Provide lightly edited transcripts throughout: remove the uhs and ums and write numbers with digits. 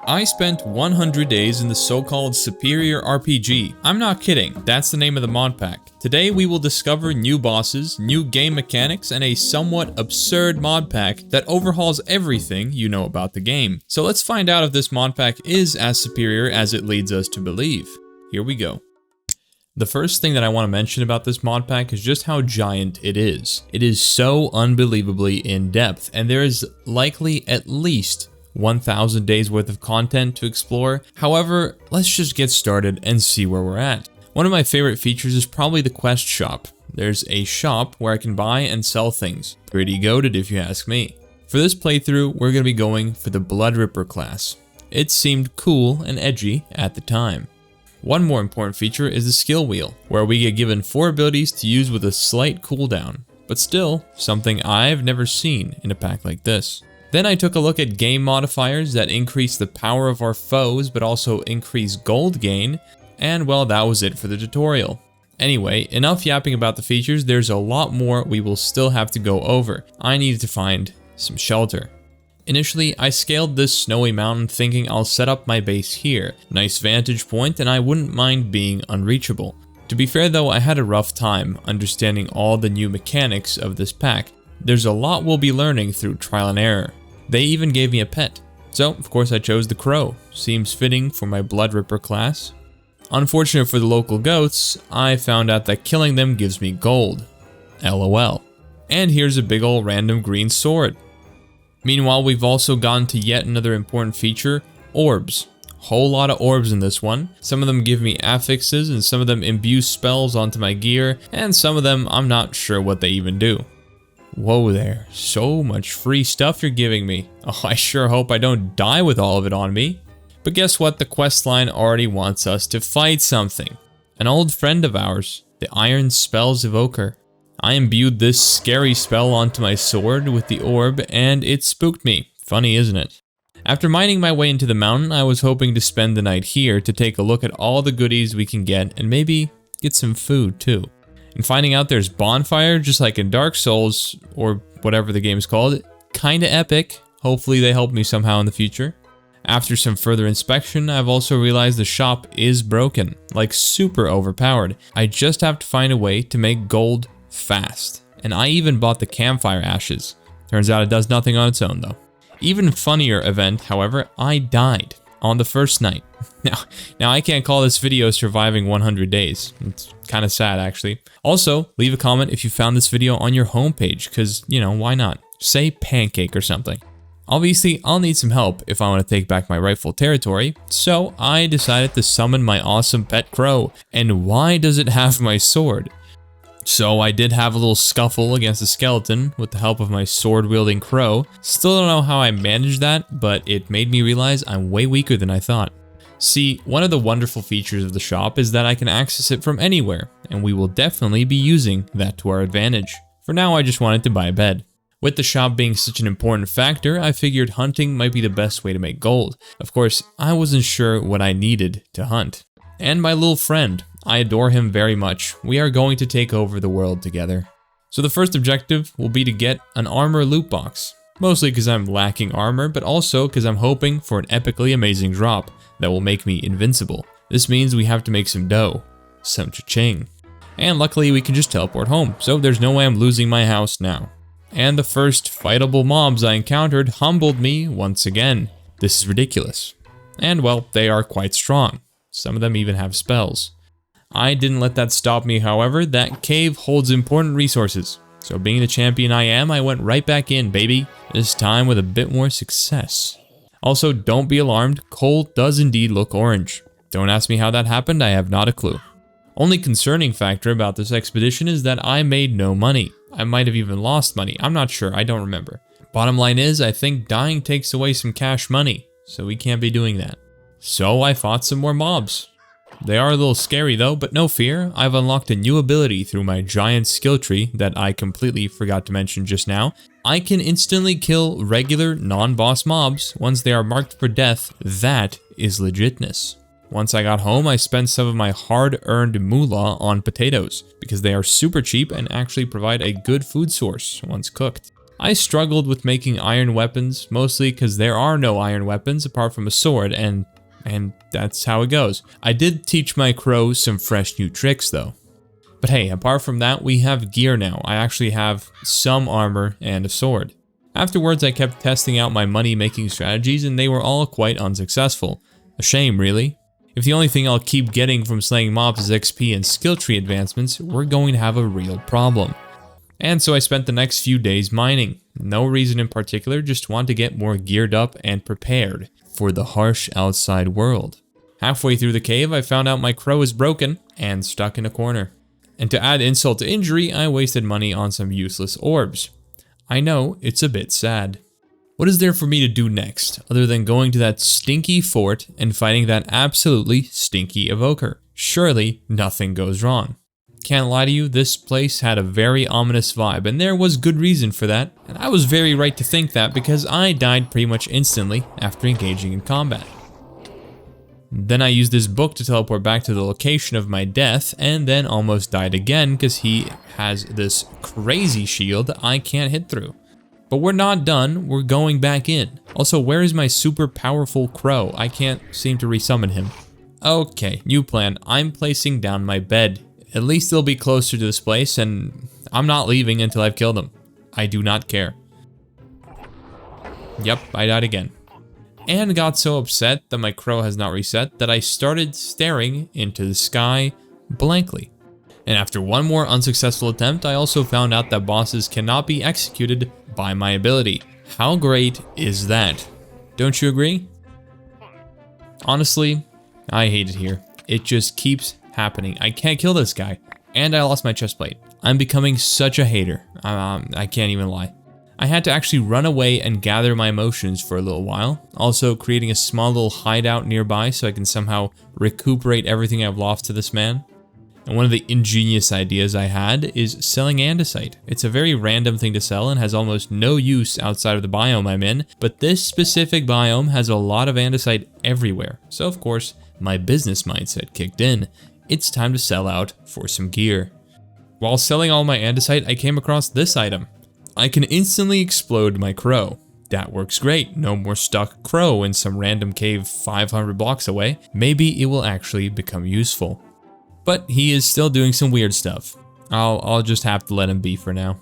I spent 100 days in the so-called Superior RPG. I'm not kidding, that's the name of the mod pack. Today we will discover new bosses, new game mechanics, and a somewhat absurd mod pack that overhauls everything you know about the game. So let's find out if this mod pack is as superior as it leads us to believe. Here we go. The first thing that I want to mention about this mod pack is just how giant it is. It is so unbelievably in depth, and there is likely at least 1,000 days worth of content to explore. However, let's just get started and see where we're at. One of my favorite features is probably the quest shop. There's a shop where I can buy and sell things. Pretty goated if you ask me. For this playthrough, we're going to be going for the Blood Ripper class. It seemed cool and edgy at the time. One more important feature is the skill wheel, where we get given 4 abilities to use with a slight cooldown, but still something I've never seen in a pack like this. Then I took a look at game modifiers that increase the power of our foes but also increase gold gain, and well, that was it for the tutorial. Anyway, enough yapping about the features, there's a lot more we will still have to go over. I needed to find some shelter. Initially, I scaled this snowy mountain thinking I'll set up my base here. Nice vantage point and I wouldn't mind being unreachable. To be fair though, I had a rough time understanding all the new mechanics of this pack. There's a lot we'll be learning through trial and error. They even gave me a pet. So, of course I chose the crow. Seems fitting for my Blood Ripper class. Unfortunate for the local goats, I found out that killing them gives me gold. LOL. And here's a big ol' random green sword. Meanwhile, we've also gotten to yet another important feature, orbs. Whole lot of orbs in this one. Some of them give me affixes and some of them imbue spells onto my gear, and some of them I'm not sure what they even do. Whoa there, so much free stuff you're giving me. Oh, I sure hope I don't die with all of it on me. But guess what, the questline already wants us to fight something. An old friend of ours, the Iron Spells Evoker. I imbued this scary spell onto my sword with the orb and it spooked me. Funny, isn't it? After mining my way into the mountain, I was hoping to spend the night here to take a look at all the goodies we can get and maybe get some food too. And finding out there's bonfire just like in Dark Souls, or whatever the game's called, kinda epic. Hopefully they help me somehow in the future. After some further inspection, I've also realized the shop is broken, like super overpowered. I just have to find a way to make gold fast. And I even bought the campfire ashes. Turns out it does nothing on its own though. Even funnier event, however, I died on the first night. Now I can't call this video surviving 100 days. It's kind of sad actually. Also, leave a comment if you found this video on your homepage, because, you know, why not? Say pancake or something. Obviously, I'll need some help if I want to take back my rightful territory, so I decided to summon my awesome pet crow. And why does it have my sword? So I did have a little scuffle against a skeleton with the help of my sword-wielding crow. Still don't know how I managed that, but it made me realize I'm way weaker than I thought. See, one of the wonderful features of the shop is that I can access it from anywhere, and we will definitely be using that to our advantage. For now, I just wanted to buy a bed. With the shop being such an important factor, I figured hunting might be the best way to make gold. Of course, I wasn't sure what I needed to hunt. And my little friend, I adore him very much. We are going to take over the world together. So the first objective will be to get an armor loot box. Mostly because I'm lacking armor, but also because I'm hoping for an epically amazing drop that will make me invincible. This means we have to make some dough. Some cha-ching. And luckily we can just teleport home, so there's no way I'm losing my house now. And the first fightable mobs I encountered humbled me once again. This is ridiculous. And well, they are quite strong. Some of them even have spells. I didn't let that stop me, however. That cave holds important resources. So being the champion I am, I went right back in, baby. This time with a bit more success. Also, don't be alarmed, coal does indeed look orange. Don't ask me how that happened, I have not a clue. Only concerning factor about this expedition is that I made no money. I might have even lost money, I'm not sure, I don't remember. Bottom line is, I think dying takes away some cash money, so we can't be doing that. So I fought some more mobs. They are a little scary though, but no fear, I've unlocked a new ability through my giant skill tree that I completely forgot to mention just now. I can instantly kill regular non-boss mobs once they are marked for death. That is legitness. Once I got home, I spent some of my hard-earned moolah on potatoes because they are super cheap and actually provide a good food source once cooked. I struggled with making iron weapons, mostly because there are no iron weapons apart from a sword, and that's how it goes. I did teach my crow some fresh new tricks though. But hey, apart from that, we have gear now. I actually have some armor and a sword. Afterwards, I kept testing out my money-making strategies, and they were all quite unsuccessful. A shame, really. If the only thing I'll keep getting from slaying mobs is XP and skill tree advancements, we're going to have a real problem. And so I spent the next few days mining. No reason in particular, just want to get more geared up and prepared for the harsh outside world. Halfway through the cave, I found out my crow is broken and stuck in a corner. And to add insult to injury, I wasted money on some useless orbs. I know, it's a bit sad. What is there for me to do next, other than going to that stinky fort and fighting that absolutely stinky evoker? Surely, nothing goes wrong. Can't lie to you, this place had a very ominous vibe, and there was good reason for that, and I was very right to think that because I died pretty much instantly after engaging in combat. Then I used this book to teleport back to the location of my death, and then almost died again because he has this crazy shield I can't hit through. But we're not done, we're going back in. Also, where is my super powerful crow? I can't seem to resummon him. Okay, new plan. I'm placing down my bed. At least they'll be closer to this place, and I'm not leaving until I've killed them. I do not care. Yep, I died again. And got so upset that my crow has not reset that I started staring into the sky blankly. And after one more unsuccessful attempt, I also found out that bosses cannot be executed by my ability. How great is that? Don't you agree? Honestly, I hate it here. It just keeps happening. I can't kill this guy. And I lost my chest plate. I'm becoming such a hater. I can't even lie. I had to actually run away and gather my emotions for a little while. Also creating a small little hideout nearby so I can somehow recuperate everything I've lost to this man. And one of the ingenious ideas I had is selling andesite. It's a very random thing to sell and has almost no use outside of the biome I'm in, but this specific biome has a lot of andesite everywhere. So of course, my business mindset kicked in. It's time to sell out for some gear. While selling all my andesite, I came across this item. I can instantly explode my crow. That works great. No more stuck crow in some random cave 500 blocks away. Maybe it will actually become useful. But he is still doing some weird stuff. I'll just have to let him be for now.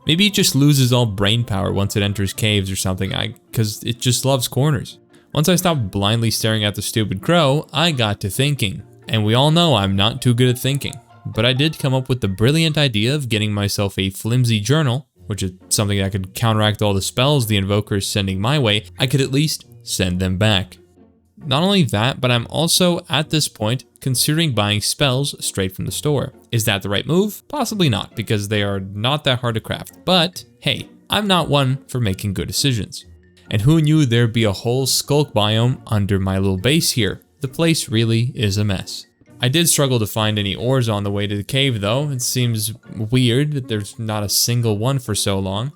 Maybe it just loses all brain power once it enters caves or something, because it just loves corners. Once I stopped blindly staring at the stupid crow, I got to thinking. And we all know I'm not too good at thinking. But I did come up with the brilliant idea of getting myself a flimsy journal, which is something that could counteract all the spells the invoker is sending my way. I could at least send them back. Not only that, but I'm also, at this point, considering buying spells straight from the store. Is that the right move? Possibly not, because they are not that hard to craft. But, hey, I'm not one for making good decisions. And who knew there'd be a whole skulk biome under my little base here? The place really is a mess. I did struggle to find any ores on the way to the cave though. It seems weird that there's not a single one for so long.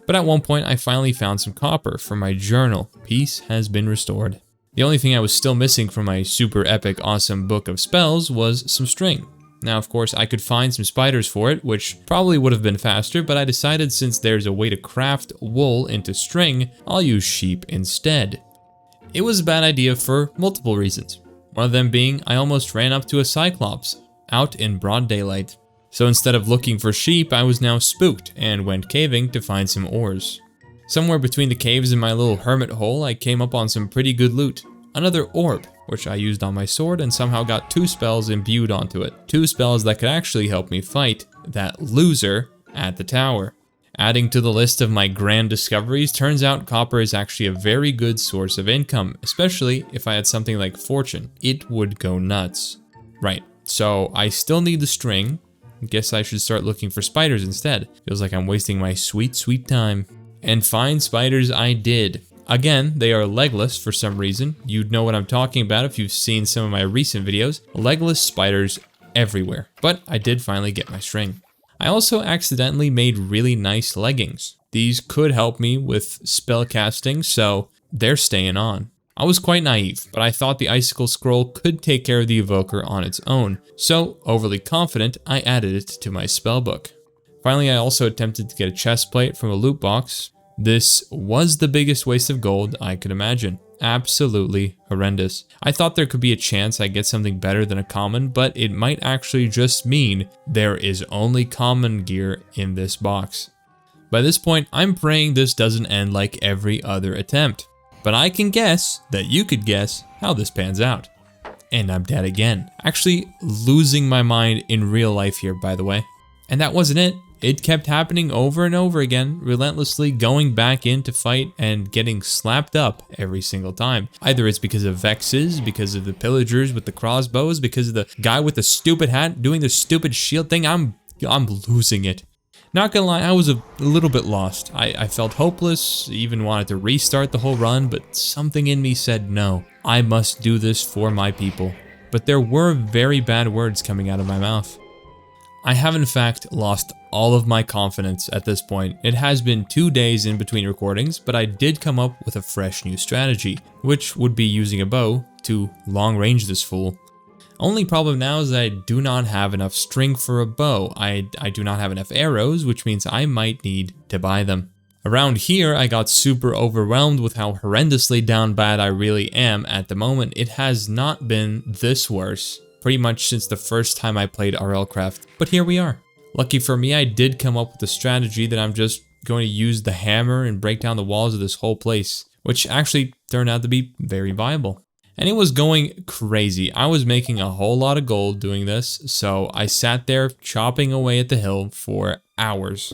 But at one point I finally found some copper for my journal. Peace has been restored. The only thing I was still missing from my super epic awesome book of spells was some string. Now of course I could find some spiders for it, which probably would have been faster, but I decided since there's a way to craft wool into string, I'll use sheep instead. It was a bad idea for multiple reasons. One of them being I almost ran up to a cyclops out in broad daylight. So instead of looking for sheep, I was now spooked and went caving to find some ores. Somewhere between the caves and my little hermit hole, I came up on some pretty good loot. Another orb, which I used on my sword and somehow got 2 spells imbued onto it. 2 spells that could actually help me fight that loser at the tower. Adding to the list of my grand discoveries, turns out copper is actually a very good source of income, especially if I had something like fortune. It would go nuts. Right, so I still need the string. Guess I should start looking for spiders instead. Feels like I'm wasting my sweet, sweet time. And find spiders I did. Again, they are legless for some reason. You'd know what I'm talking about if you've seen some of my recent videos. Legless spiders everywhere. But I did finally get my string. I also accidentally made really nice leggings. These could help me with spell casting, so they're staying on. I was quite naive, but I thought the icicle scroll could take care of the evoker on its own, so overly confident I added it to my spellbook. Finally, I also attempted to get a chest plate from a loot box. This was the biggest waste of gold I could imagine. Absolutely horrendous. I thought there could be a chance I'd get something better than a common, but it might actually just mean there is only common gear in this box. By this point, I'm praying this doesn't end like every other attempt. But I can guess that you could guess how this pans out. And I'm dead again. Actually losing my mind in real life here, by the way. And that wasn't it. It kept happening over and over again, relentlessly going back in to fight and getting slapped up every single time. Either it's because of vexes, because of the pillagers with the crossbows, because of the guy with the stupid hat doing the stupid shield thing. I'm losing it. Not gonna lie, I was a little bit lost. I felt hopeless, even wanted to restart the whole run, but something in me said no. I must do this for my people. But there were very bad words coming out of my mouth. I have in fact lost all of my confidence at this point. It has been 2 days in between recordings, but I did come up with a fresh new strategy, which would be using a bow to long range this fool. Only problem now is that I do not have enough string for a bow. I do not have enough arrows, which means I might need to buy them. Around here, I got super overwhelmed with how horrendously down bad I really am at the moment. It has not been this worse pretty much since the first time I played RLcraft, but here we are. Lucky for me, I did come up with a strategy that I'm just going to use the hammer and break down the walls of this whole place, which actually turned out to be very viable. And it was going crazy. I was making a whole lot of gold doing this, so I sat there chopping away at the hill for hours.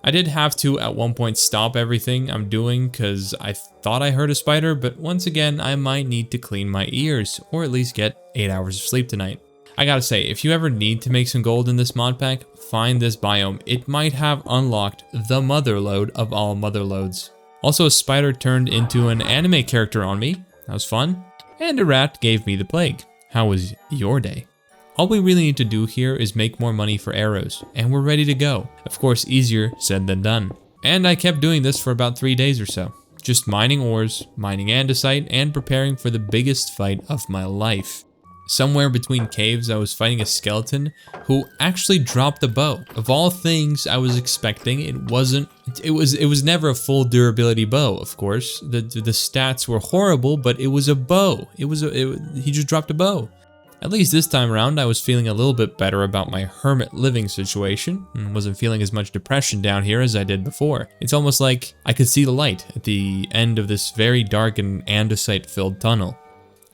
I did have to at one point stop everything I'm doing because I thought I heard a spider, but once again, I might need to clean my ears or at least get 8 hours of sleep tonight. I gotta say, if you ever need to make some gold in this mod pack, find this biome. It might have unlocked the motherlode of all motherlodes. Also, a spider turned into an anime character on me. That was fun. And a rat gave me the plague. How was your day? All we really need to do here is make more money for arrows, and we're ready to go. Of course, easier said than done. And I kept doing this for about 3 days or so. Just mining ores, mining andesite, and preparing for the biggest fight of my life. Somewhere between caves, I was fighting a skeleton who actually dropped the bow. Of all things I was expecting, it was never a full durability bow, of course. The stats were horrible, but it was a bow. He just dropped a bow. At least this time around, I was feeling a little bit better about my hermit living situation and wasn't feeling as much depression down here as I did before. It's almost like I could see the light at the end of this very dark and andesite-filled tunnel.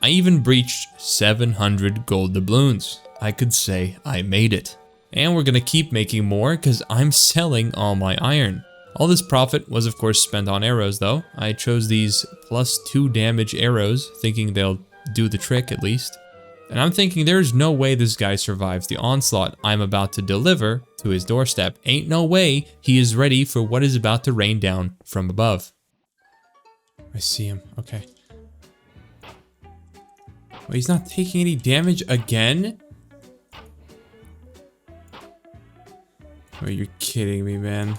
I even breached 700 gold doubloons. I could say I made it. And we're gonna keep making more because I'm selling all my iron. All this profit was of course spent on arrows though. I chose these +2 damage arrows, thinking they'll do the trick at least. And I'm thinking there's no way this guy survives the onslaught I'm about to deliver to his doorstep. Ain't no way he is ready for what is about to rain down from above. I see him, okay. Wait, he's not taking any damage again? Oh, you're kidding me, man.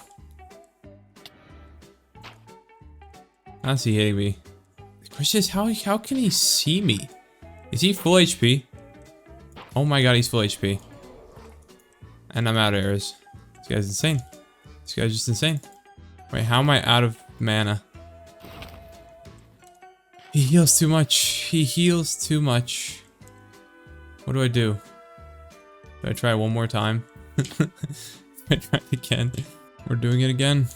How's he hitting me? The question is, how can he see me? Is he full HP? Oh my god, he's full HP. And I'm out of arrows. This guy's insane. This guy's just insane. Wait, how am I out of mana? He heals too much. He heals too much. What do I do? Do I try one more time? I try it again. We're doing it again.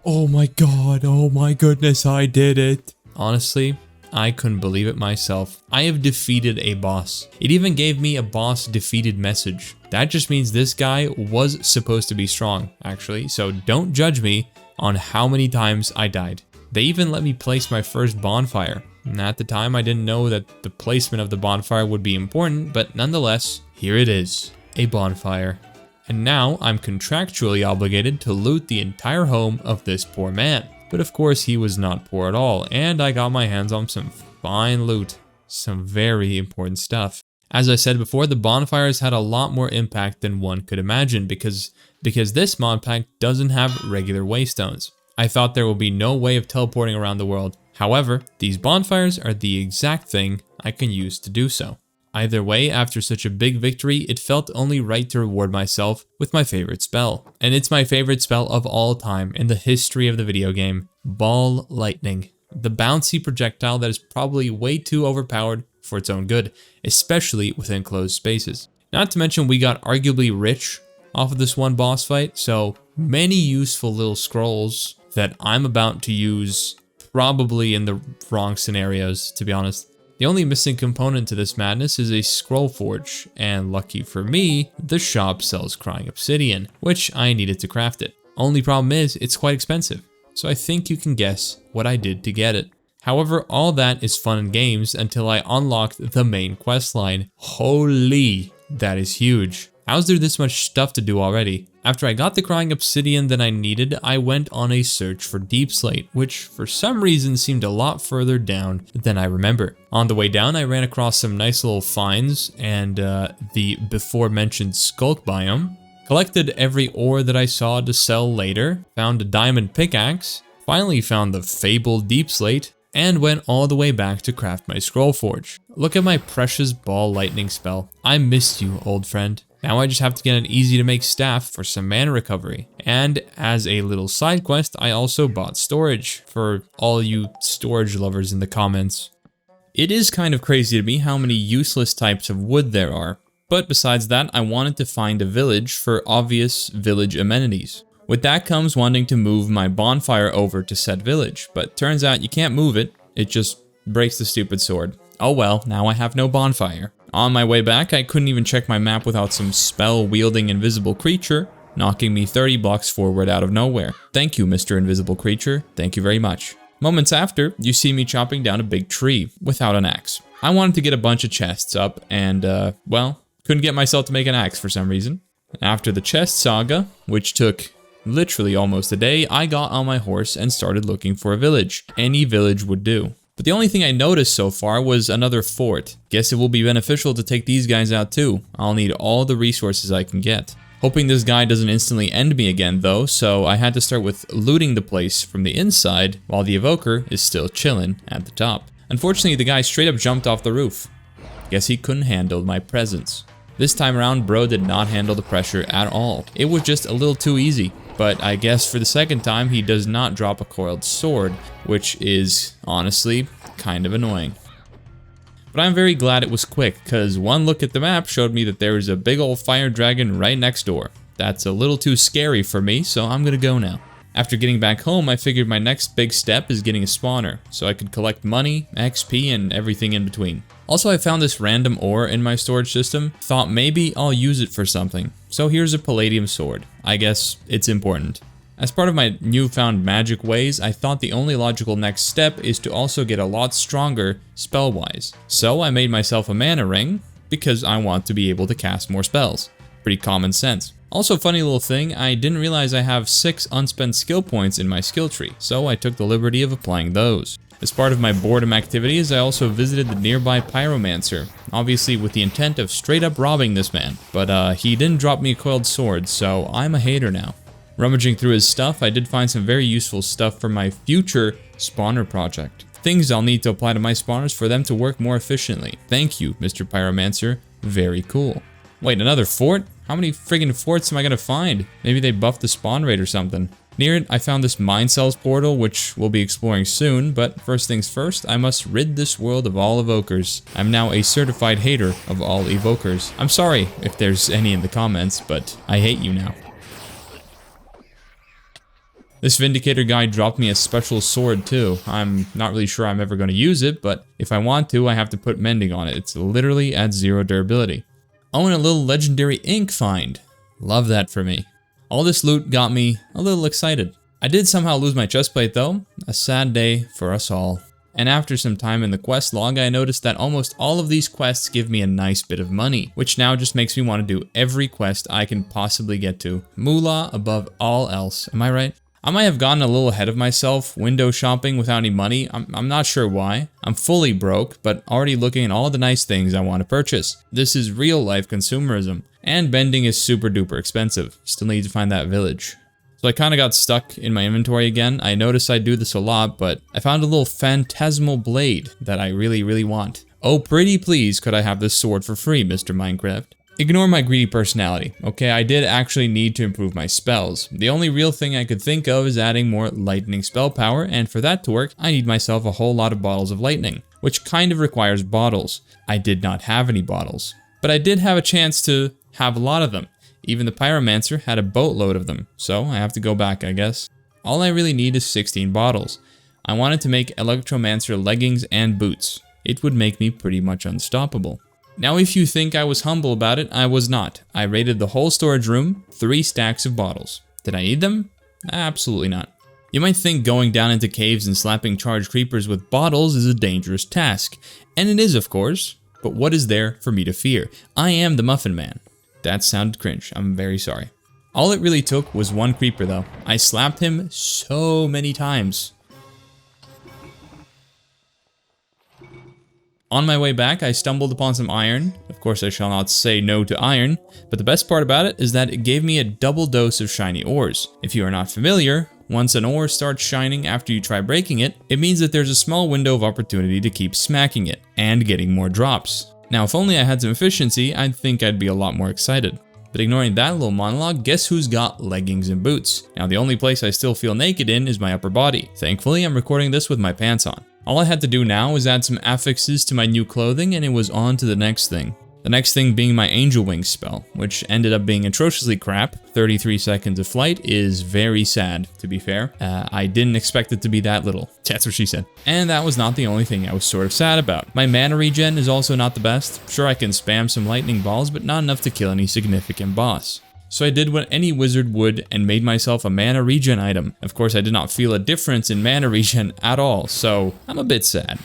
Oh my god, oh my goodness, I did it. Honestly, I couldn't believe it myself. I have defeated a boss. It even gave me a boss defeated message. That just means this guy was supposed to be strong, actually, so don't judge me on how many times I died. They even let me place my first bonfire. And at the time, I didn't know that the placement of the bonfire would be important, but nonetheless, here it is, a bonfire. And now I'm contractually obligated to loot the entire home of this poor man. But of course he was not poor at all, and I got my hands on some fine loot. Some very important stuff. As I said before, the bonfires had a lot more impact than one could imagine because this mod pack doesn't have regular waystones. I thought there would be no way of teleporting around the world. However, these bonfires are the exact thing I can use to do so. Either way, after such a big victory, it felt only right to reward myself with my favorite spell. And it's my favorite spell of all time in the history of the video game, Ball Lightning. The bouncy projectile that is probably way too overpowered for its own good, especially within closed spaces. Not to mention we got arguably rich off of this one boss fight, so many useful little scrolls that I'm about to use probably in the wrong scenarios, to be honest. The only missing component to this madness is a scroll forge, and lucky for me, the shop sells crying obsidian, which I needed to craft it. Only problem is, it's quite expensive, so I think you can guess what I did to get it. However, all that is fun and games until I unlocked the main quest line. Holy, that is huge. How's there this much stuff to do already? After I got the crying obsidian that I needed, I went on a search for deep slate, which for some reason seemed a lot further down than I remember. On the way down, I ran across some nice little finds and the before mentioned skulk biome. Collected every ore that I saw to sell later, found a diamond pickaxe, finally found the fabled deep slate, and went all the way back to craft my scroll forge. Look at my precious ball lightning spell. I missed you, old friend. Now I just have to get an easy to make staff for some mana recovery. And as a little side quest, I also bought storage for all you storage lovers in the comments. It is kind of crazy to me how many useless types of wood there are. But besides that, I wanted to find a village for obvious village amenities. With that comes wanting to move my bonfire over to said village, but turns out you can't move it, it just breaks the stupid sword. Oh well, now I have no bonfire. On my way back, I couldn't even check my map without some spell-wielding invisible creature knocking me 30 blocks forward out of nowhere. Thank you, Mr. Invisible Creature. Thank you very much. Moments after, you see me chopping down a big tree without an axe. I wanted to get a bunch of chests up and, well, couldn't get myself to make an axe for some reason. After the chest saga, which took literally almost a day, I got on my horse and started looking for a village. Any village would do. But the only thing I noticed so far was another fort. Guess it will be beneficial to take these guys out too. I'll need all the resources I can get. Hoping this guy doesn't instantly end me again though, so I had to start with looting the place from the inside while the evoker is still chilling at the top. Unfortunately, the guy straight up jumped off the roof. Guess he couldn't handle my presence. This time around, bro did not handle the pressure at all. It was just a little too easy. But I guess for the second time, he does not drop a coiled sword, which is, honestly, kind of annoying. But I'm very glad it was quick, because one look at the map showed me that there is a big old fire dragon right next door. That's a little too scary for me, so I'm gonna go now. After getting back home, I figured my next big step is getting a spawner, so I could collect money, XP, and everything in between. Also, I found this random ore in my storage system, thought maybe I'll use it for something. So here's a palladium sword. I guess it's important. As part of my newfound magic ways, I thought the only logical next step is to also get a lot stronger spell-wise. So I made myself a mana ring, because I want to be able to cast more spells. Pretty common sense. Also, funny little thing, I didn't realize I have 6 unspent skill points in my skill tree, so I took the liberty of applying those. As part of my boredom activities, I also visited the nearby pyromancer, obviously with the intent of straight up robbing this man, but he didn't drop me a coiled sword, so I'm a hater now. Rummaging through his stuff, I did find some very useful stuff for my future spawner project. Things I'll need to apply to my spawners for them to work more efficiently. Thank you, Mr. Pyromancer. Very cool. Wait, another fort? How many friggin' forts am I gonna find? Maybe they buffed the spawn rate or something. Near it, I found this mind cells portal, which we'll be exploring soon, but first things first, I must rid this world of all evokers. I'm now a certified hater of all evokers. I'm sorry if there's any in the comments, but I hate you now. This Vindicator guy dropped me a special sword too. I'm not really sure I'm ever going to use it, but if I want to, I have to put mending on it. It's literally at 0 durability. Oh, and a little legendary ink find. Love that for me. All this loot got me a little excited. I did somehow lose my chestplate though. A sad day for us all. And after some time in the quest log, I noticed that almost all of these quests give me a nice bit of money, which now just makes me want to do every quest I can possibly get to. Moolah above all else, am I right? I might have gotten a little ahead of myself, window shopping without any money. I'm not sure why. I'm fully broke, but already looking at all the nice things I want to purchase. This is real life consumerism. And bending is super duper expensive. Still need to find that village. So I kind of got stuck in my inventory again. I noticed I do this a lot, but I found a little phantasmal blade that I really want. Oh, pretty please could I have this sword for free, Mr. Minecraft. Ignore my greedy personality, okay? I did actually need to improve my spells. The only real thing I could think of is adding more lightning spell power, and for that to work, I need myself a whole lot of bottles of lightning, which kind of requires bottles. I did not have any bottles, but I did have a chance to have a lot of them. Even the pyromancer had a boatload of them, so I have to go back, I guess. All I really need is 16 bottles. I wanted to make electromancer leggings and boots. It would make me pretty much unstoppable. Now if you think I was humble about it, I was not. I raided the whole storage room, 3 stacks of bottles. Did I need them? Absolutely not. You might think going down into caves and slapping charged creepers with bottles is a dangerous task. And it is, of course. But what is there for me to fear? I am the Muffin Man. That sounded cringe. I'm very sorry. All it really took was one creeper though. I slapped him so many times. On my way back, I stumbled upon some iron. Of course, I shall not say no to iron, but the best part about it is that it gave me a double dose of shiny ores. If you are not familiar, once an ore starts shining after you try breaking it, it means that there's a small window of opportunity to keep smacking it and getting more drops. Now, if only I had some efficiency, I'd think I'd be a lot more excited. But ignoring that little monologue, guess who's got leggings and boots? Now, the only place I still feel naked in is my upper body. Thankfully, I'm recording this with my pants on. All I had to do now was add some affixes to my new clothing and it was on to the next thing. The next thing being my angel wings spell, which ended up being atrociously crap. 33 seconds of flight is very sad, to be fair. I didn't expect it to be that little. That's what she said. And that was not the only thing I was sort of sad about. My mana regen is also not the best. Sure, I can spam some lightning balls, but not enough to kill any significant boss. So I did what any wizard would and made myself a mana regen item. Of course, I did not feel a difference in mana regen at all, so I'm a bit sad.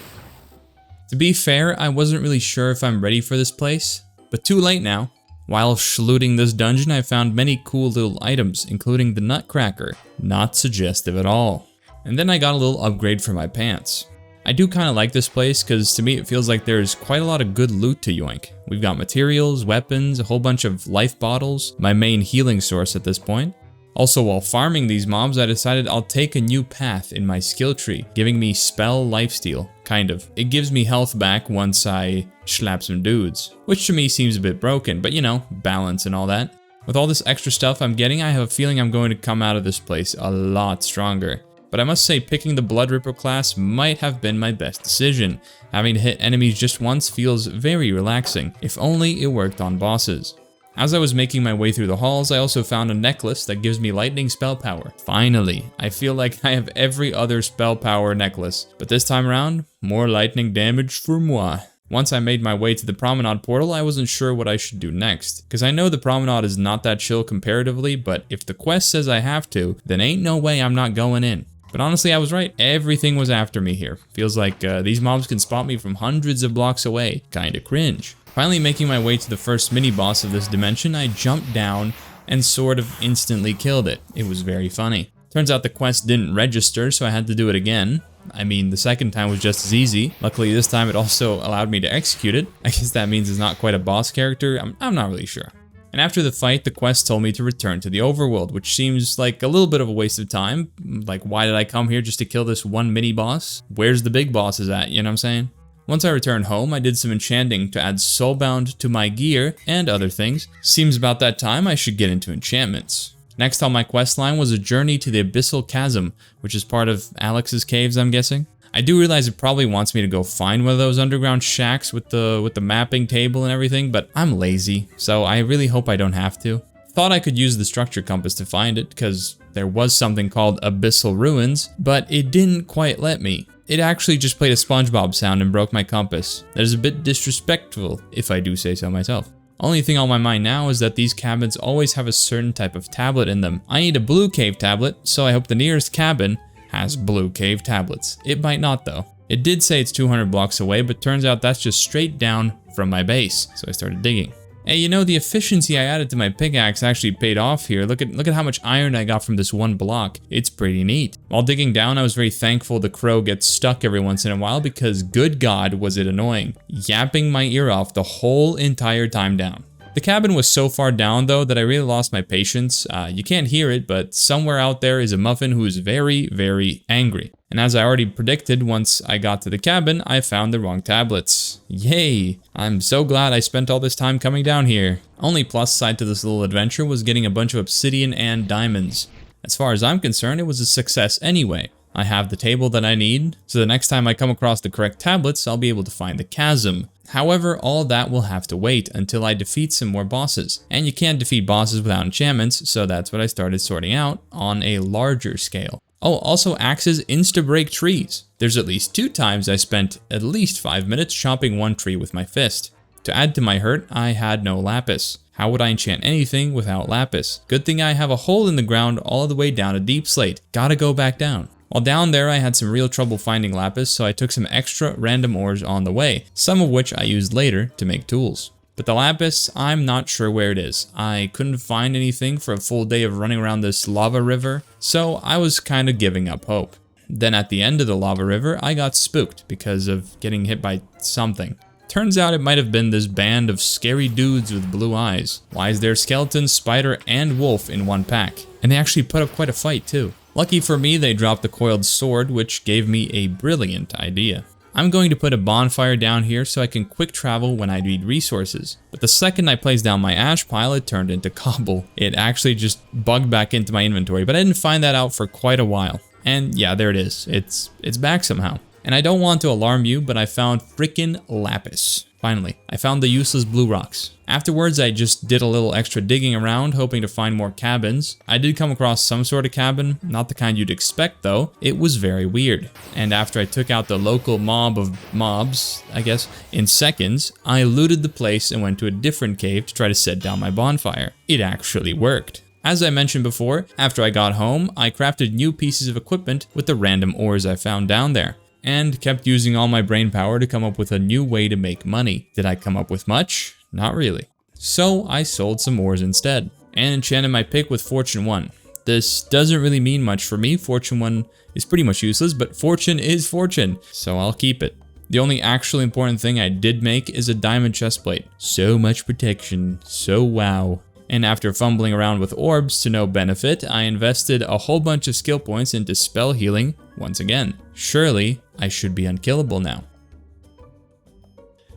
To be fair, I wasn't really sure if I'm ready for this place, but too late now. While looting this dungeon, I found many cool little items, including the nutcracker. Not suggestive at all. And then I got a little upgrade for my pants. I do kind of like this place because to me it feels like there's quite a lot of good loot to yoink. We've got materials, weapons, a whole bunch of life bottles, my main healing source at this point. Also, while farming these mobs, I decided I'll take a new path in my skill tree, giving me spell lifesteal, kind of. It gives me health back once I slap some dudes, which to me seems a bit broken, but you know, balance and all that. With all this extra stuff I'm getting, I have a feeling I'm going to come out of this place a lot stronger. But I must say, picking the Blood Ripper class might have been my best decision. Having to hit enemies just once feels very relaxing, if only it worked on bosses. As I was making my way through the halls, I also found a necklace that gives me lightning spell power. Finally, I feel like I have every other spell power necklace, but this time around, more lightning damage for moi. Once I made my way to the promenade portal, I wasn't sure what I should do next, because I know the promenade is not that chill comparatively, but if the quest says I have to, then ain't no way I'm not going in. But honestly, I was right. Everything was after me here. Feels like these mobs can spot me from hundreds of blocks away. Kinda cringe. Finally making my way to the first mini-boss of this dimension, I jumped down and sort of instantly killed it. It was very funny. Turns out the quest didn't register, so I had to do it again. I mean, the second time was just as easy. Luckily, this time it also allowed me to execute it. I guess that means it's not quite a boss character. I'm not really sure. And after the fight, the quest told me to return to the overworld, which seems like a little bit of a waste of time. Like, why did I come here just to kill this one mini-boss? Where's the big bosses at, you know what I'm saying? Once I returned home, I did some enchanting to add soulbound to my gear and other things. Seems about that time I should get into enchantments. Next on my quest line was a journey to the Abyssal Chasm, which is part of Alex's caves, I'm guessing. I do realize it probably wants me to go find one of those underground shacks with the mapping table and everything, but I'm lazy, so I really hope I don't have to. Thought I could use the structure compass to find it, because there was something called Abyssal Ruins, but it didn't quite let me. It actually just played a SpongeBob sound and broke my compass. That is a bit disrespectful, if I do say so myself. Only thing on my mind now is that these cabins always have a certain type of tablet in them. I need a blue cave tablet, so I hope the nearest cabin has blue cave tablets. It might not though. It did say it's 200 blocks away, but turns out that's just straight down from my base, so I started digging. Hey, you know, the efficiency I added to my pickaxe actually paid off here. Look at how much iron I got from this one block. It's pretty neat. While digging down, I was very thankful the crow gets stuck every once in a while because good God was it annoying. Yapping my ear off the whole entire time down. The cabin was so far down though that I really lost my patience. You can't hear it, but somewhere out there is a muffin who is very, very angry. And as I already predicted, once I got to the cabin, I found the wrong tablets. Yay! I'm so glad I spent all this time coming down here. Only plus side to this little adventure was getting a bunch of obsidian and diamonds. As far as I'm concerned, it was a success anyway. I have the table that I need, so the next time I come across the correct tablets, I'll be able to find the chasm. However, all that will have to wait until I defeat some more bosses. And you can't defeat bosses without enchantments, so that's what I started sorting out on a larger scale. Oh, also axes insta-break trees. There's at least 2 times I spent at least 5 minutes chopping one tree with my fist. To add to my hurt, I had no lapis. How would I enchant anything without lapis? Good thing I have a hole in the ground all the way down to deep slate. Gotta go back down. While down there, I had some real trouble finding lapis, so I took some extra random ores on the way, some of which I used later to make tools. But the lapis, I'm not sure where it is. I couldn't find anything for a full day of running around this lava river, so I was kind of giving up hope. Then at the end of the lava river, I got spooked because of getting hit by something. Turns out it might have been this band of scary dudes with blue eyes. Why is there skeleton, spider, and wolf in one pack? And they actually put up quite a fight too. Lucky for me, they dropped the coiled sword, which gave me a brilliant idea. I'm going to put a bonfire down here so I can quick travel when I need resources. But the second I placed down my ash pile, it turned into cobble. It actually just bugged back into my inventory, but I didn't find that out for quite a while. And yeah, there it is. It's back somehow. And I don't want to alarm you, but I found frickin' lapis. Finally, I found the useless blue rocks. Afterwards, I just did a little extra digging around, hoping to find more cabins. I did come across some sort of cabin, not the kind you'd expect though. It was very weird. And after I took out the local mob of mobs, I guess, in seconds, I looted the place and went to a different cave to try to set down my bonfire. It actually worked. As I mentioned before, after I got home, I crafted new pieces of equipment with the random ores I found down there, and kept using all my brain power to come up with a new way to make money. Did I come up with much? Not really. So I sold some ores instead, and enchanted my pick with Fortune 1. This doesn't really mean much for me. Fortune 1 is pretty much useless, but fortune is fortune, so I'll keep it. The only actually important thing I did make is a diamond chestplate. So much protection, so wow. And after fumbling around with orbs to no benefit, I invested a whole bunch of skill points into spell healing once again. Surely, I should be unkillable now.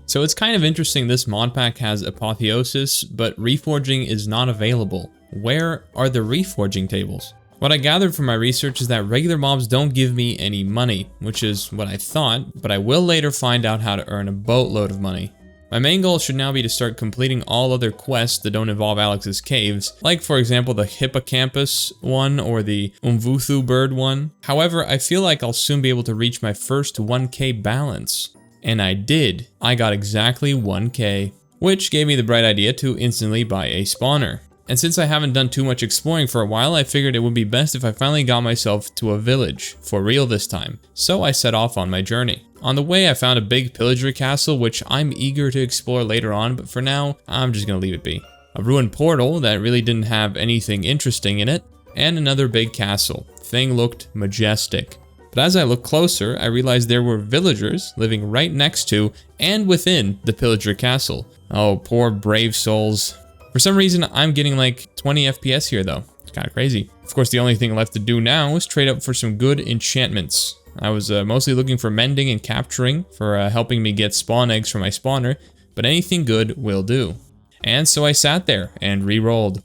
So it's kind of interesting this mod pack has apotheosis, but reforging is not available. Where are the reforging tables? What I gathered from my research is that regular mobs don't give me any money, which is what I thought, but I will later find out how to earn a boatload of money. My main goal should now be to start completing all other quests that don't involve Alex's caves, like for example the hippocampus one or the umvuthu bird one. However, I feel like I'll soon be able to reach my first 1k balance. And I did. I got exactly 1k, which gave me the bright idea to instantly buy a spawner. And since I haven't done too much exploring for a while, I figured it would be best if I finally got myself to a village, for real this time. So I set off on my journey. On the way, I found a big pillager castle, which I'm eager to explore later on, but for now, I'm just gonna leave it be. A ruined portal that really didn't have anything interesting in it, and another big castle. Thing looked majestic. But as I looked closer, I realized there were villagers living right next to and within the pillager castle. Oh, poor brave souls. For some reason, I'm getting like 20 FPS here though. It's kind of crazy. Of course, the only thing left to do now is trade up for some good enchantments. I was mostly looking for mending and capturing for helping me get spawn eggs for my spawner, but anything good will do. And so I sat there and re-rolled.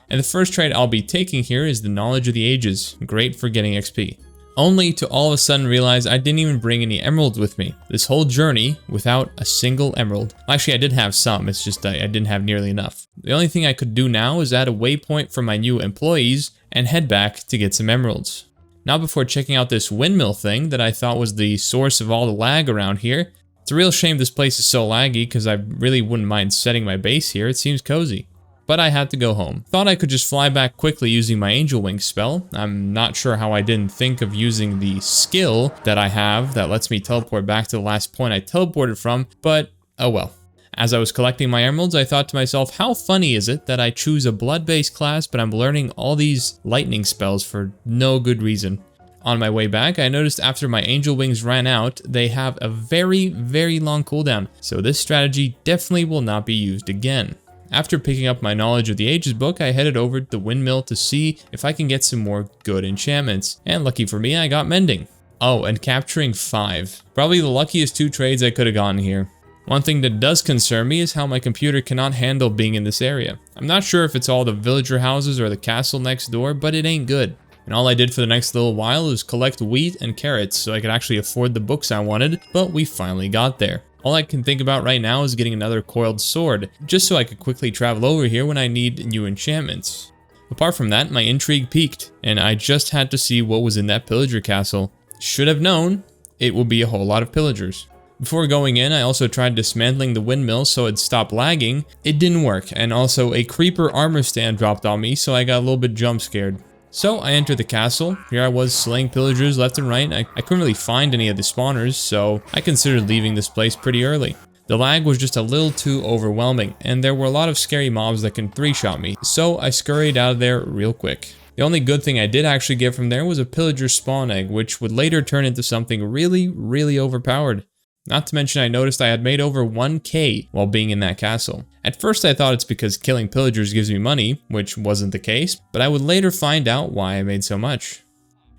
And the first trade I'll be taking here is the Knowledge of the Ages, great for getting XP. Only to all of a sudden realize I didn't even bring any emeralds with me. This whole journey without a single emerald. Actually, I did have some, it's just I didn't have nearly enough. The only thing I could do now is add a waypoint for my new employees and head back to get some emeralds. Now before checking out this windmill thing that I thought was the source of all the lag around here. It's a real shame this place is so laggy because I really wouldn't mind setting my base here, it seems cozy. But I had to go home. Thought I could just fly back quickly using my angel wing spell. I'm not sure how I didn't think of using the skill that I have that lets me teleport back to the last point I teleported from, but oh well. As I was collecting my emeralds, I thought to myself, how funny is it that I choose a blood-based class, but I'm learning all these lightning spells for no good reason. On my way back, I noticed after my angel wings ran out, they have a very, very long cooldown, so this strategy definitely will not be used again. After picking up my knowledge of the ages book, I headed over to the windmill to see if I can get some more good enchantments. And lucky for me, I got mending. Oh, and capturing 5. Probably the luckiest 2 trades I could have gotten here. One thing that does concern me is how my computer cannot handle being in this area. I'm not sure if it's all the villager houses or the castle next door, but it ain't good. And all I did for the next little while was collect wheat and carrots so I could actually afford the books I wanted, but we finally got there. All I can think about right now is getting another coiled sword, just so I could quickly travel over here when I need new enchantments. Apart from that, my intrigue peaked, and I just had to see what was in that pillager castle. Should have known, it will be a whole lot of pillagers. Before going in, I also tried dismantling the windmill so it'd stop lagging. It didn't work, and also a creeper armor stand dropped on me, so I got a little bit jump scared. So I entered the castle. Here I was slaying pillagers left and right. I couldn't really find any of the spawners, so I considered leaving this place pretty early. The lag was just a little too overwhelming, and there were a lot of scary mobs that can 3-shot me, so I scurried out of there real quick. The only good thing I did actually get from there was a pillager spawn egg, which would later turn into something really overpowered. Not to mention I noticed I had made over 1k while being in that castle. At first I thought it's because killing pillagers gives me money, which wasn't the case, but I would later find out why I made so much.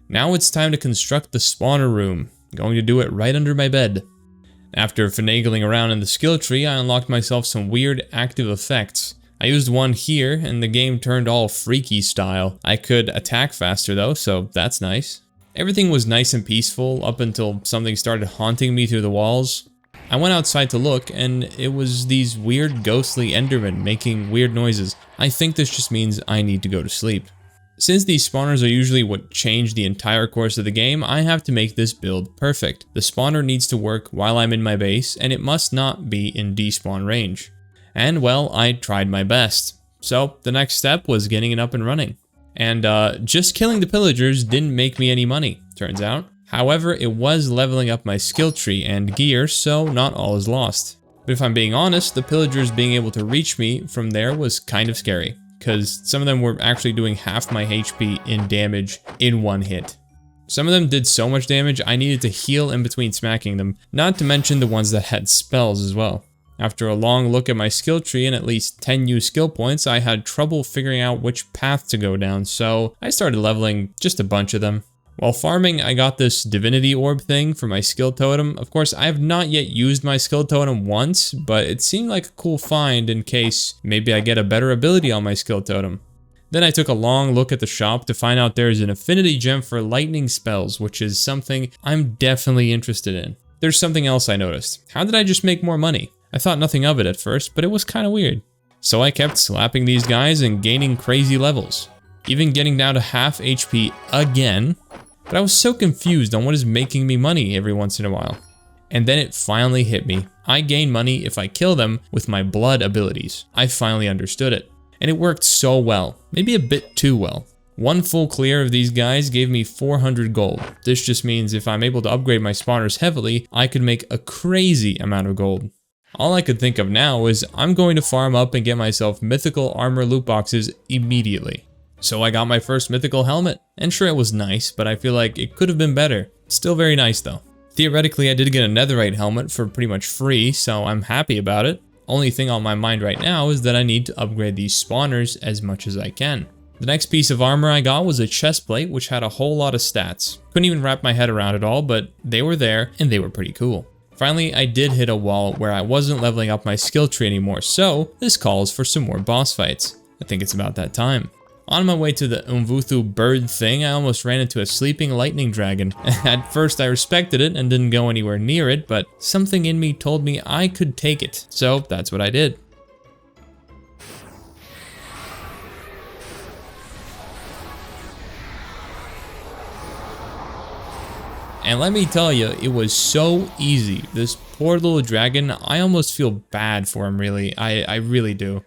Now it's time to construct the spawner room. I'm going to do it right under my bed. After finagling around in the skill tree, I unlocked myself some weird active effects. I used one here and the game turned all freaky style. I could attack faster though, so that's nice. Everything was nice and peaceful up until something started haunting me through the walls. I went outside to look and it was these weird ghostly endermen making weird noises. I think this just means I need to go to sleep. Since these spawners are usually what change the entire course of the game, I have to make this build perfect. The spawner needs to work while I'm in my base and it must not be in despawn range. And well, I tried my best. So the next step was getting it up and running. And just killing the pillagers didn't make me any money, turns out. However, it was leveling up my skill tree and gear, so not all is lost. But if I'm being honest, the pillagers being able to reach me from there was kind of scary, because some of them were actually doing half my HP in damage in one hit. Some of them did so much damage I needed to heal in between smacking them, not to mention the ones that had spells as well. After a long look at my skill tree and at least 10 new skill points, I had trouble figuring out which path to go down, so I started leveling just a bunch of them. While farming, I got this divinity orb thing for my skill totem. Of course, I have not yet used my skill totem once, but it seemed like a cool find in case maybe I get a better ability on my skill totem. Then I took a long look at the shop to find out there's an affinity gem for lightning spells, which is something I'm definitely interested in. There's something else I noticed. How did I just make more money? I thought nothing of it at first, but it was kind of weird. So I kept slapping these guys and gaining crazy levels, even getting down to half HP again. But I was so confused on what is making me money every once in a while. And then it finally hit me. I gain money if I kill them with my blood abilities. I finally understood it. And it worked so well, maybe a bit too well. One full clear of these guys gave me 400 gold. This just means if I'm able to upgrade my spawners heavily, I could make a crazy amount of gold. All I could think of now is I'm going to farm up and get myself mythical armor loot boxes immediately. So I got my first mythical helmet, and sure it was nice, but I feel like it could have been better. Still very nice though. Theoretically I did get a netherite helmet for pretty much free, so I'm happy about it. Only thing on my mind right now is that I need to upgrade these spawners as much as I can. The next piece of armor I got was a chest plate which had a whole lot of stats. Couldn't even wrap my head around it all, but they were there and they were pretty cool. Finally, I did hit a wall where I wasn't leveling up my skill tree anymore, so this calls for some more boss fights. I think it's about that time. On my way to the Umvuthu bird thing, I almost ran into a sleeping lightning dragon. At first I respected it and didn't go anywhere near it, but something in me told me I could take it, so that's what I did. And let me tell you, it was so easy. This poor little dragon, I almost feel bad for him really. I really do.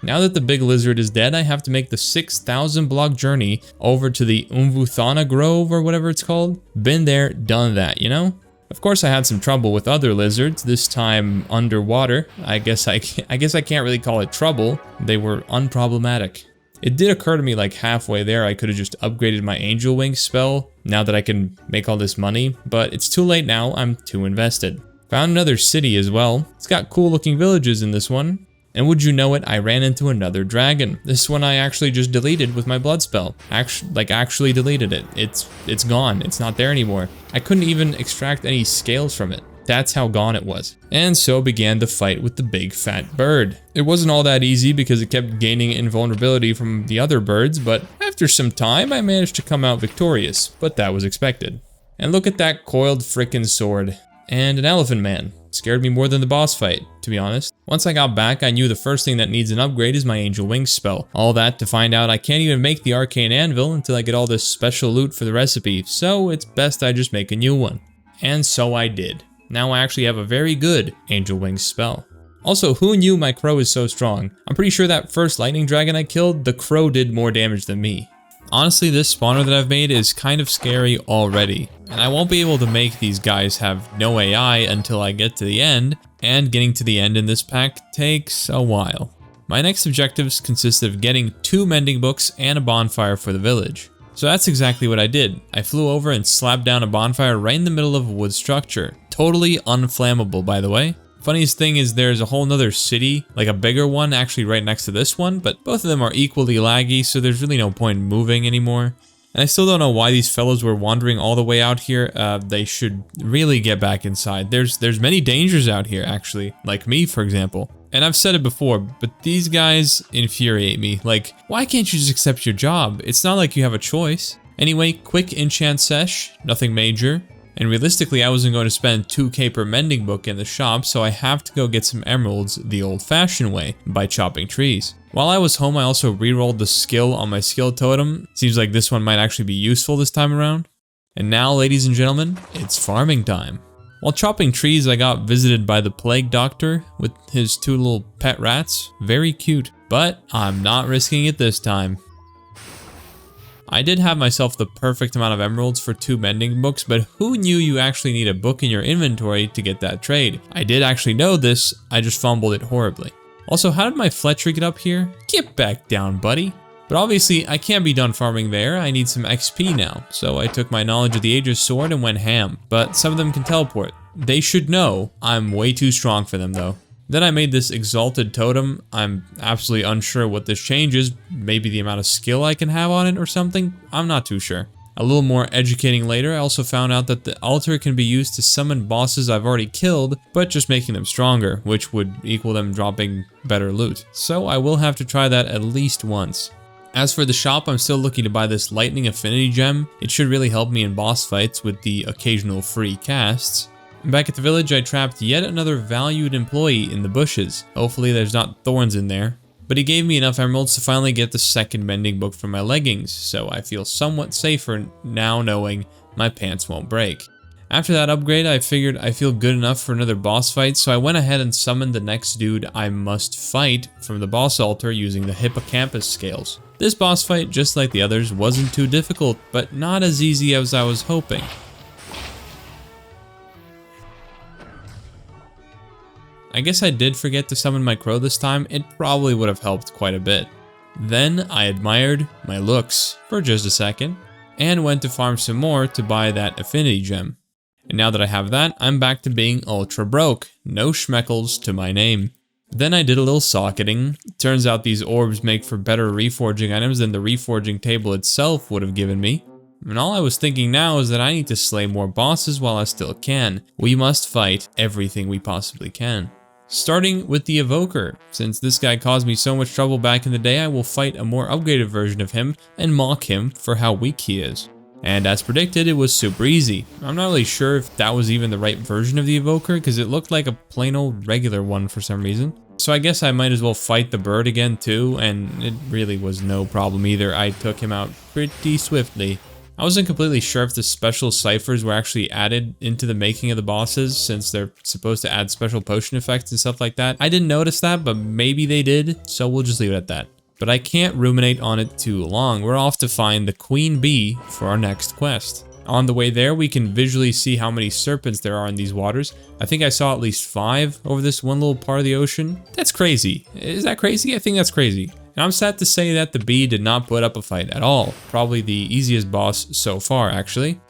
Now that the big lizard is dead, I have to make the 6,000 block journey over to the Umvuthana Grove or whatever it's called. Been there, done that, you know? Of course I had some trouble with other lizards, this time underwater. I guess I can't really call it trouble. They were unproblematic. It did occur to me like halfway there I could have just upgraded my angel wing spell now that I can make all this money, but it's too late now, I'm too invested. Found another city as well. It's got cool looking villages in this one. And would you know it, I ran into another dragon. This one I actually just deleted with my blood spell. Actually deleted it. It's gone. It's not there anymore. I couldn't even extract any scales from it. That's how gone it was. And so began the fight with the big fat bird. It wasn't all that easy because it kept gaining invulnerability from the other birds, but after some time I managed to come out victorious, but that was expected. And look at that coiled frickin' sword. And an elephant man. Scared me more than the boss fight, to be honest. Once I got back, I knew the first thing that needs an upgrade is my Angel Wings spell. All that to find out I can't even make the Arcane Anvil until I get all this special loot for the recipe, so it's best I just make a new one. And so I did. Now I actually have a very good Angel Wings spell. Also, who knew my crow is so strong? I'm pretty sure that first lightning dragon I killed, the crow did more damage than me. Honestly, this spawner that I've made is kind of scary already, and I won't be able to make these guys have no AI until I get to the end, and getting to the end in this pack takes a while. My next objectives consist of getting 2 mending books and a bonfire for the village. So that's exactly what I did. I flew over and slapped down a bonfire right in the middle of a wood structure. Totally unflammable, by the way. Funniest thing is there's a whole nother city, like a bigger one actually right next to this one, but both of them are equally laggy, so there's really no point in moving anymore. And I still don't know why these fellows were wandering all the way out here. They should really get back inside. There's many dangers out here actually, like me for example. And I've said it before, but these guys infuriate me. Like, why can't you just accept your job? It's not like you have a choice. Anyway, quick enchant sesh, nothing major. And realistically, I wasn't going to spend 2k per mending book in the shop, so I have to go get some emeralds the old-fashioned way, by chopping trees. While I was home, I also re-rolled the skill on my skill totem. Seems like this one might actually be useful this time around. And now, ladies and gentlemen, it's farming time. While chopping trees, I got visited by the plague doctor with his 2 little pet rats. Very cute, but I'm not risking it this time. I did have myself the perfect amount of emeralds for 2 mending books, but who knew you actually need a book in your inventory to get that trade? I did actually know this, I just fumbled it horribly. Also, how did my Fletcher get up here? Get back down, buddy. But obviously, I can't be done farming there, I need some XP now. So I took my knowledge of the Aegis sword and went ham. But some of them can teleport. They should know I'm way too strong for them though. Then I made this exalted totem. I'm absolutely unsure what this changes. Maybe the amount of skill I can have on it or something. I'm not too sure. A little more educating later, I also found out that the altar can be used to summon bosses I've already killed, but just making them stronger, which would equal them dropping better loot. So I will have to try that at least once. As for the shop, I'm still looking to buy this lightning affinity gem. It should really help me in boss fights with the occasional free casts. Back at the village, I trapped yet another valued employee in the bushes. Hopefully there's not thorns in there. But he gave me enough emeralds to finally get the second mending book for my leggings, so I feel somewhat safer now knowing my pants won't break. After that upgrade, I figured I feel good enough for another boss fight, so I went ahead and summoned the next dude I must fight from the boss altar using the hippocampus scales. This boss fight, just like the others, wasn't too difficult, but not as easy as I was hoping. I guess I did forget to summon my crow this time. It probably would have helped quite a bit. Then I admired my looks for just a second and went to farm some more to buy that affinity gem. And now that I have that, I'm back to being ultra broke. No schmeckles to my name. Then I did a little socketing. Turns out these orbs make for better reforging items than the reforging table itself would have given me. And all I was thinking now is that I need to slay more bosses while I still can. We must fight everything we possibly can. Starting with the evoker. Since this guy caused me so much trouble back in the day, I will fight a more upgraded version of him and mock him for how weak he is. And as predicted, it was super easy. I'm not really sure if that was even the right version of the evoker because it looked like a plain old regular one for some reason. So I guess I might as well fight the bird again too, and it really was no problem either. I took him out pretty swiftly. I wasn't completely sure if the special ciphers were actually added into the making of the bosses, since they're supposed to add special potion effects and stuff like that. I didn't notice that, but maybe they did, so we'll just leave it at that. But I can't ruminate on it too long. We're off to find the queen bee for our next quest. On the way there, we can visually see how many serpents there are in these waters. I think I saw at least 5 over this one little part of the ocean. That's crazy. Is that crazy? I think that's crazy. And I'm sad to say that the bee did not put up a fight at all. Probably the easiest boss so far, actually.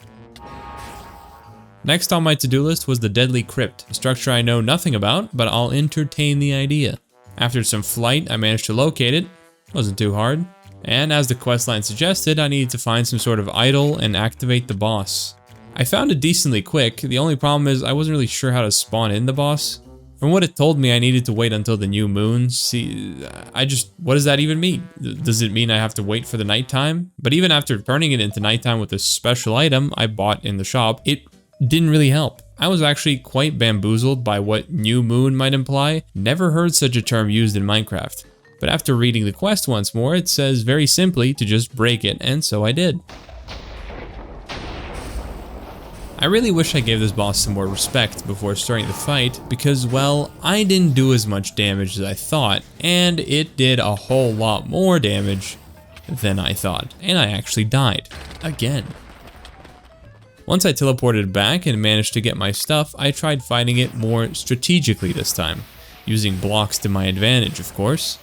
Next on my to-do list was the deadly crypt, a structure I know nothing about, but I'll entertain the idea. After some flight, I managed to locate it. Wasn't too hard. And as the questline suggested, I needed to find some sort of idol and activate the boss. I found it decently quick. The only problem is I wasn't really sure how to spawn in the boss. From what it told me, I needed to wait until the new moon. See, what does that even mean? Does it mean I have to wait for the nighttime? But even after turning it into nighttime with a special item I bought in the shop, it didn't really help. I was actually quite bamboozled by what new moon might imply. Never heard such a term used in Minecraft. But after reading the quest once more, it says very simply to just break it, and so I did. I really wish I gave this boss some more respect before starting the fight because, well, I didn't do as much damage as I thought, and it did a whole lot more damage than I thought, and I actually died. Again. Once I teleported back and managed to get my stuff, I tried fighting it more strategically this time, using blocks to my advantage, of course.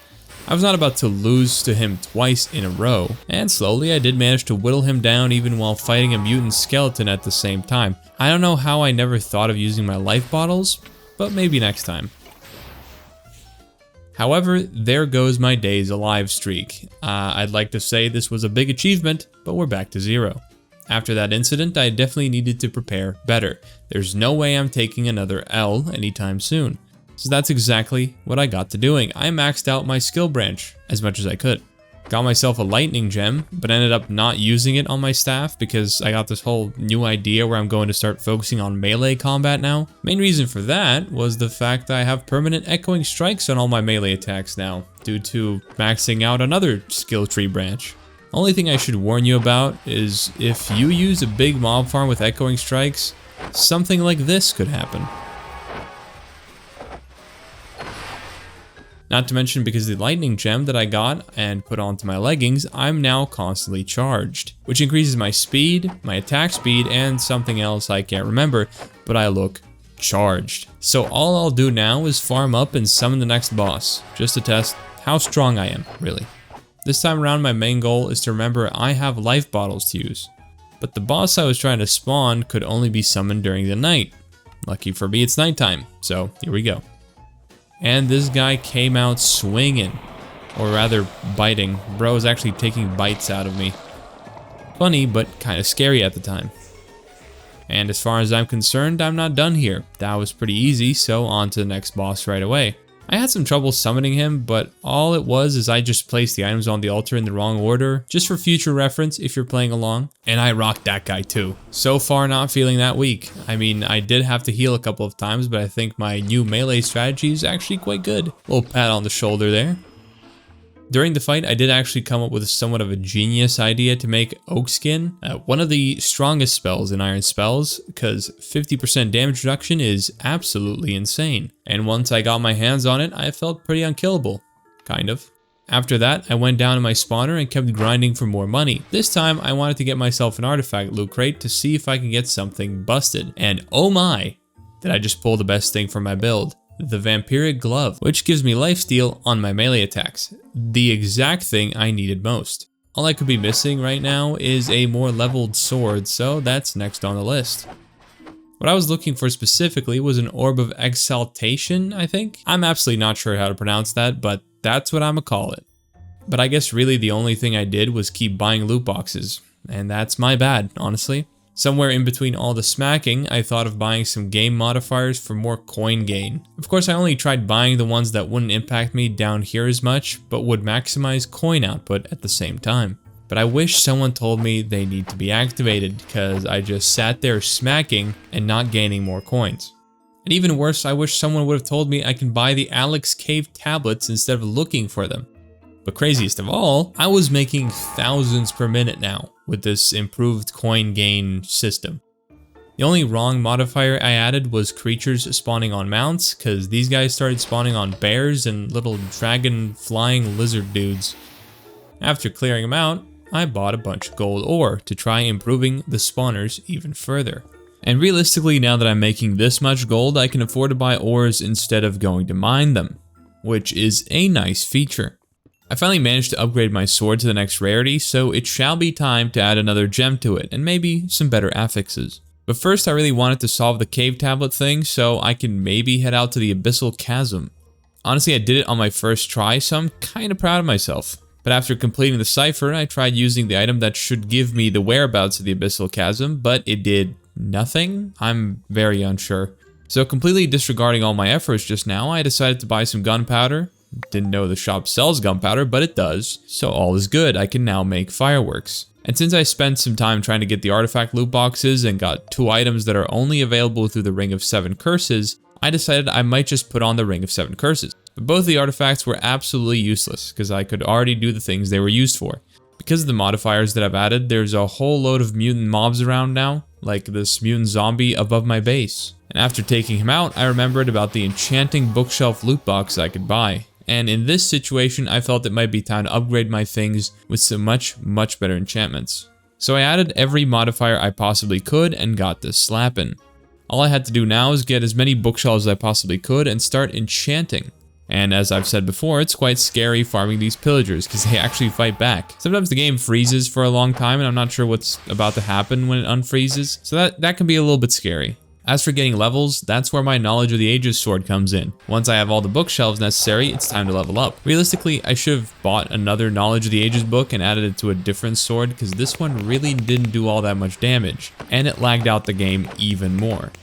I was not about to lose to him twice in a row, and slowly I did manage to whittle him down even while fighting a mutant skeleton at the same time. I don't know how I never thought of using my life bottles, but maybe next time. However, there goes my days alive streak. I'd like to say this was a big achievement, but we're back to 0. After that incident, I definitely needed to prepare better. There's no way I'm taking another L anytime soon. So that's exactly what I got to doing. I maxed out my skill branch as much as I could. Got myself a lightning gem, but ended up not using it on my staff because I got this whole new idea where I'm going to start focusing on melee combat now. Main reason for that was the fact that I have permanent echoing strikes on all my melee attacks now, due to maxing out another skill tree branch. Only thing I should warn you about is if you use a big mob farm with echoing strikes, something like this could happen. Not to mention because the lightning gem that I got and put onto my leggings, I'm now constantly charged, which increases my speed, my attack speed, and something else I can't remember, but I look charged. So all I'll do now is farm up and summon the next boss, just to test how strong I am, really. This time around my main goal is to remember I have life bottles to use, but the boss I was trying to spawn could only be summoned during the night. Lucky for me it's nighttime, so here we go. And this guy came out swinging, or rather biting. Bro was actually taking bites out of me. Funny, but kind of scary at the time. And as far as I'm concerned, I'm not done here. That was pretty easy, so on to the next boss right away. I had some trouble summoning him, but all it was is I just placed the items on the altar in the wrong order, just for future reference if you're playing along. And I rocked that guy too. So far not feeling that weak. I mean, I did have to heal a couple of times, but I think my new melee strategy is actually quite good. Little pat on the shoulder there. During the fight, I did actually come up with somewhat of a genius idea to make oak skin one of the strongest spells in iron spells, because 50% damage reduction is absolutely insane. And once I got my hands on it, I felt pretty unkillable. Kind of. After that, I went down to my spawner and kept grinding for more money. This time, I wanted to get myself an artifact loot crate to see if I can get something busted. And oh my, did I just pull the best thing from my build. The vampiric glove, which gives me lifesteal on my melee attacks. The exact thing I needed most. All I could be missing right now is a more leveled sword, so that's next on the list. What I was looking for specifically was an orb of exaltation, I think? I'm absolutely not sure how to pronounce that, but that's what I'ma call it. But I guess really the only thing I did was keep buying loot boxes, and that's my bad, honestly. Somewhere in between all the smacking, I thought of buying some game modifiers for more coin gain. Of course, I only tried buying the ones that wouldn't impact me down here as much, but would maximize coin output at the same time. But I wish someone told me they need to be activated, because I just sat there smacking and not gaining more coins. And even worse, I wish someone would have told me I can buy the Alex Cave tablets instead of looking for them. But craziest of all, I was making thousands per minute now with this improved coin gain system. The only wrong modifier I added was creatures spawning on mounts, because these guys started spawning on bears and little dragon flying lizard dudes. After clearing them out, I bought a bunch of gold ore to try improving the spawners even further. And realistically, now that I'm making this much gold, I can afford to buy ores instead of going to mine them, which is a nice feature. I finally managed to upgrade my sword to the next rarity, so it shall be time to add another gem to it, and maybe some better affixes. But first I really wanted to solve the cave tablet thing, so I can maybe head out to the Abyssal Chasm. Honestly, I did it on my first try, so I'm kind of proud of myself. But after completing the cipher, I tried using the item that should give me the whereabouts of the abyssal chasm, but it did nothing? I'm very unsure. So completely disregarding all my efforts just now, I decided to buy some gunpowder. Didn't know the shop sells gunpowder, but it does. So all is good, I can now make fireworks. And since I spent some time trying to get the artifact loot boxes and got 2 items that are only available through the Ring of 7 Curses, I decided I might just put on the Ring of 7 Curses. But both the artifacts were absolutely useless, because I could already do the things they were used for. Because of the modifiers that I've added, there's a whole load of mutant mobs around now, like this mutant zombie above my base. And after taking him out, I remembered about the enchanting bookshelf loot box I could buy. And in this situation, I felt it might be time to upgrade my things with some much better enchantments. So I added every modifier I possibly could and got this slapping. All I had to do now is get as many bookshelves as I possibly could and start enchanting. And as I've said before, it's quite scary farming these pillagers because they actually fight back. Sometimes the game freezes for a long time and I'm not sure what's about to happen when it unfreezes, so that can be a little bit scary. As for getting levels, that's where my Knowledge of the Ages sword comes in. Once I have all the bookshelves necessary, it's time to level up. Realistically, I should have bought another Knowledge of the Ages book and added it to a different sword because this one really didn't do all that much damage, and it lagged out the game even more.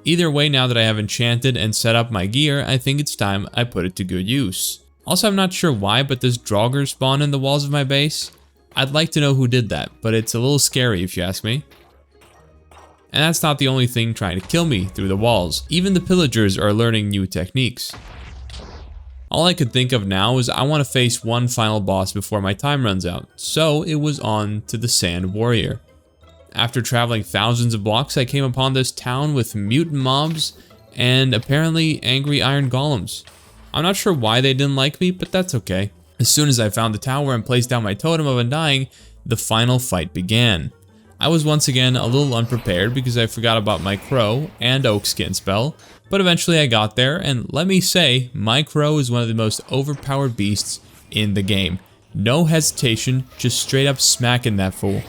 Either way, now that I have enchanted and set up my gear, I think it's time I put it to good use. Also, I'm not sure why, but this Draugr spawned in the walls of my base. I'd like to know who did that, but it's a little scary if you ask me. And that's not the only thing trying to kill me through the walls. Even the pillagers are learning new techniques. All I could think of now is I want to face one final boss before my time runs out, so it was on to the Sand Warrior. After traveling thousands of blocks, I came upon this town with mutant mobs and apparently angry iron golems. I'm not sure why they didn't like me, but that's okay. As soon as I found the tower and placed down my totem of undying, the final fight began. I was once again a little unprepared because I forgot about my crow and oak skin spell, but eventually I got there, and let me say, my crow is one of the most overpowered beasts in the game. No hesitation, just straight up smacking that fool.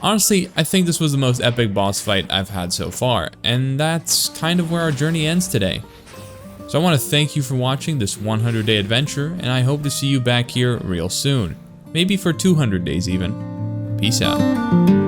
Honestly, I think this was the most epic boss fight I've had so far, and that's kind of where our journey ends today. So I want to thank you for watching this 100-day adventure, and I hope to see you back here real soon. Maybe for 200 days even. Peace out.